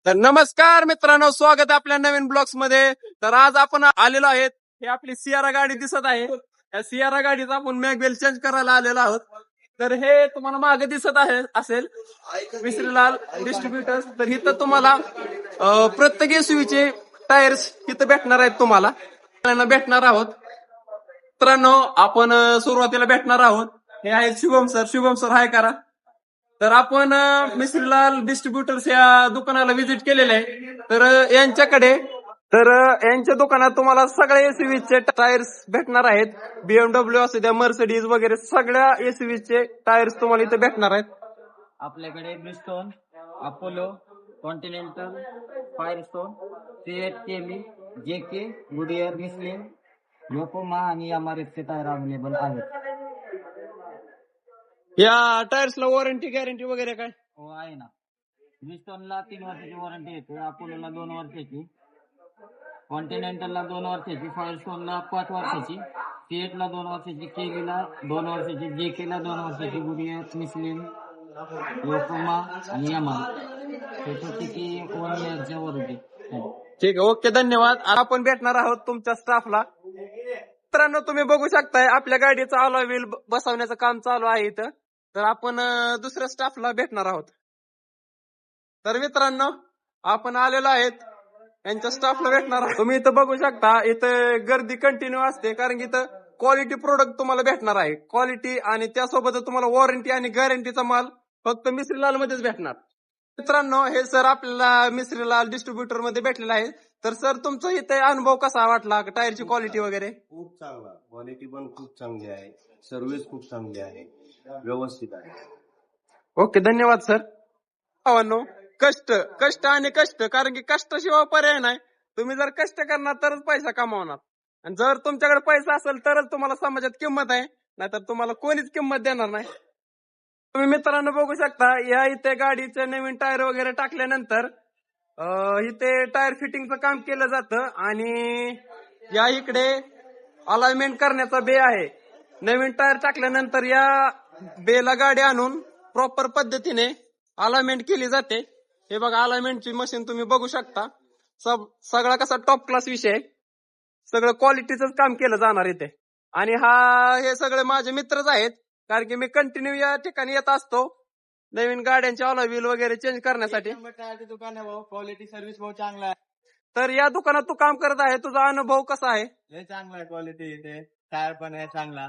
तर नमस्कार मित्रांनो, स्वागत आहे आपल्या नवीन ब्लॉग्स मध्ये. तर आज आपण आलेलो आहेत, ही आपली सियारा गाडी दिसत आहे. या सियारा गाडीचा आपण मॅगवेल चेंज करायला आलेलो आहोत. तर हे तुम्हाला मागे दिसत आहे असेल मिश्रीलाल डिस्ट्रीब्युटर्स. तर इथं तुम्हाला प्रत्येक एसयूव्हीचे टायर्स इथं भेटणार आहेत. तुम्हाला भेटणार आहोत मित्रांनो. आपण सुरुवातीला भेटणार आहोत. हे आहेत Shubham sir. Shubham sir hi करा. तर आपण मिश्रीलाल डिस्ट्रीब्युटर्स या दुकानाला व्हिजिट केलेले आहे. तर यांच्या दुकानात तुम्हाला सगळ्या एसयूव्हीचे टायर्स भेटणार आहेत. BMW असू द्या, मर्सिडीज वगैरे सगळ्या एसयूव्हीचे टायर्स तुम्हाला इथे भेटणार आहेत. आपल्याकडे Bridgestone, Apollo, Continental, Firestone, CEAT, केमी, जेके, गुडियर, मिस्लिन, योकोमा आणि एमआरएफचे टायर अवेलेबल आहेत. या टायर्सला वॉरंटी गॅरंटी वगैरे काय? हो आहे ना. ब्रिस्टोनला 3 वर्षाची वॉरंटी येते, अपोलोला 2 वर्षाची, कॉन्टिनेंटलला 2 वर्षाची, फायरस्टोनला 5 वर्षाची, सीएटला 2 वर्षाची, केमीला 2 वर्षाची, जेकेला 2 वर्षाची, गुडियर, मिस्लिन, योकोमा आणि एमआरएफ हे प्रत्येकी 1 इयरच्या वॉरंटी. ठीक आहे, ओके, धन्यवाद. आपण भेटणार आहोत तुमच्या स्टाफला. मित्रांनो, तुम्ही बघू शकताय आपल्या गाडीचं अलॉय व्हील बसवण्याचं काम चालू आहे इथं. तर आपण दुसऱ्या स्टाफला भेटणार आहोत. तर मित्रांनो, आपण आलेलो आहेत यांच्या स्टाफला भेटणार आहोत. तुम्ही इथं बघू शकता, इथं गर्दी कंटिन्यू असते, कारण की इथं क्वालिटी प्रोडक्ट तुम्हाला भेटणार आहे. क्वालिटी आणि त्यासोबत तुम्हाला वॉरंटी आणि गॅरंटीचा माल फक्त मिश्रीलाल मध्येच भेटणार. मित्रांनो, हे सर आपल्याला मिश्रीलाल डिस्ट्रीब्युटर मध्ये भेटलेला आहे. तर सर, तुमचा इथे अनुभव कसा वाटला? टायरची क्वालिटी वगैरे? खूप चांगला, क्वालिटी पण खूप चांगली आहे, सर्व्हिस खूप चांगली आहे, व्यवस्थित आहे. ओके, धन्यवाद सर. भावांनो, कष्ट आणि कष्ट, कारण की कष्टाशिवाय पर्याय नाही. तुम्ही जर कष्ट करणार तरच पैसा कमावणार, आणि जर तुमच्याकडे पैसा असेल तरच तुम्हाला समाजात किंमत आहे, नाहीतर तुम्हाला कोणीच किंमत देणार नाही. तुम्ही मित्रांनो बघू शकता, या इथे गाडीचे नवीन टायर वगैरे टाकल्यानंतर इथे टायर फिटिंगचं काम केलं जातं. आणि या इकडे अलाइनमेंट करण्याचा बे आहे. नवीन टायर टाकल्यानंतर या बेला गाडी आणून प्रॉपर पद्धतीने अलाइनमेंट केली जाते. हे बघा, अलाइनमेंटची मशीन तुम्ही बघू शकता. सगळा कसा टॉप क्लास विषय आहे. सगळं क्वालिटीच काम केलं जाणार इथे. आणि हे सगळे माझे मित्रच आहेत, कारण की मी कंटिन्यू या ठिकाणी येत असतो नवीन गाड्यांचे अलॉय व्हील वगैरे चेंज करण्यासाठी. दुकान आहे भाऊ, क्वालिटी सर्व्हिस बहुत चांगला आहे. तर या दुकानात तू काम करत आहे, तुझा अनुभव कसा आहे? लय चांगला आहे क्वालिटी इथे, टायर पण आहे चांगला.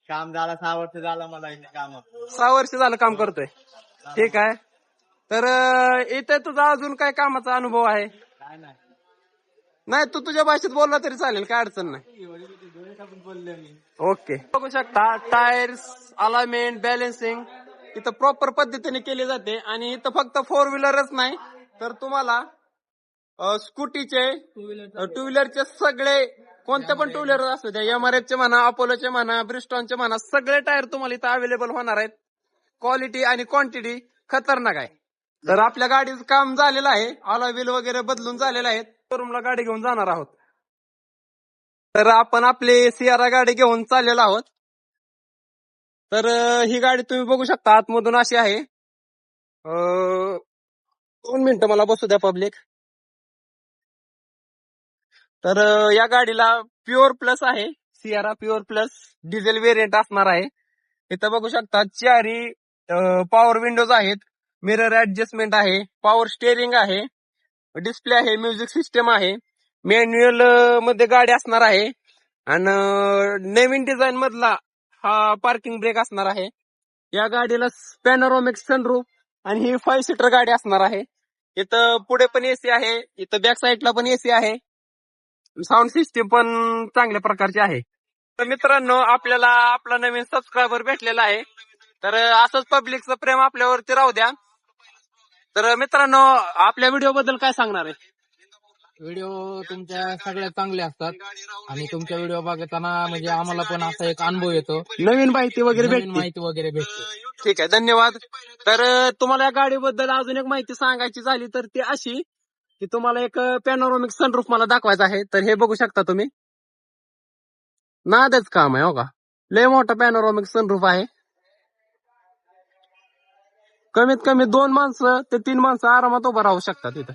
काम झाला 6 वर्ष झाला मला इथे काम. 6 वर्ष झालं काम करतोय. ठीक आहे. तर इथे तुझा अजून काय कामाचा अनुभव आहे? काय नाही, तू तुझ्या भाषेत बोलला तरी चालेल, काय अडचण नाही. बोलले मी. ओके, बघू शकता टायर्स, अलाइनमेंट, बॅलन्सिंग इथं प्रॉपर पद्धतीने केली जाते. आणि इथं फक्त 4 व्हीलरच नाही, तर तुम्हाला स्कूटीचे, टू व्हीलरचे सगळे, कोणते पण टू व्हीलर असू द्या, एमआरएफचे म्हणा, अपोलोचे म्हणा, ब्रिस्टॉनचे म्हणा, सगळे टायर तुम्हाला इथं अवेलेबल होणार आहेत. क्वालिटी आणि क्वांटिटी खतरनाक आहे. तर आपल्या गाडीचं काम झालेलं आहे, अलॉय व्हील वगैरे बदलून झालेलं आहे. शोरूमला गाडी घेऊन जाणार आहोत. तर आपण आपली सियारा गाडी घेऊन चाललेलो आहोत. तर ही गाडी तुम्ही बघू शकता आतमधून अशी आहे. 2 मिनिटं मला बसू द्या पब्लिक. तर या गाडीला प्युअर प्लस आहे, Sierra pure plus diesel variant असणार आहे. इथं बघू शकता 4 पॉवर विंडोज आहेत, मिरर ऍडजस्टमेंट आहे, पॉवर स्टेअरिंग आहे, डिस्प्ले आहे, म्युझिक सिस्टम आहे, मॅन्युअल मध्ये गाडी असणार आहे. आणि नवीन डिझाईन मधला हा पार्किंग ब्रेक असणार आहे. या गाडीला पॅनोरामिक सनरूफ आणि ही 5 सीटर गाडी असणार आहे. इथं पुढे पण एसी आहे, इथं बॅक साईडला पण एसी आहे, साऊंड सिस्टीम पण चांगल्या प्रकारची आहे. तर मित्रांनो, आपल्याला आपला नवीन सबस्क्रायबर भेटलेला आहे. तर असंच पब्लिकचं प्रेम आपल्यावरती राहू द्या. तर मित्रांनो, आपल्या व्हिडिओ बद्दल काय सांगणार आहे? व्हिडिओ तुमच्या सगळ्यात चांगले असतात आणि तुमच्या व्हिडिओ बघताना म्हणजे आम्हाला पण असा एक अनुभव येतो, नवीन माहिती वगैरे नवीन भेटते. माहिती वगैरे भेटते. ठीक आहे, धन्यवाद. तर तुम्हाला या गाडीबद्दल अजून एक माहिती सांगायची झाली तर ती अशी की तुम्हाला एक पॅनोरामिक सनरूफ मला दाखवायचा आहे. तर हे बघू शकता तुम्ही, नादच काम आहे. हो का, लय मोठा पॅनोरामिक सनरूफ आहे. कमीत कमी 2 माणसं ते 3 माणसं आरामात उभं राहू शकतात इथं.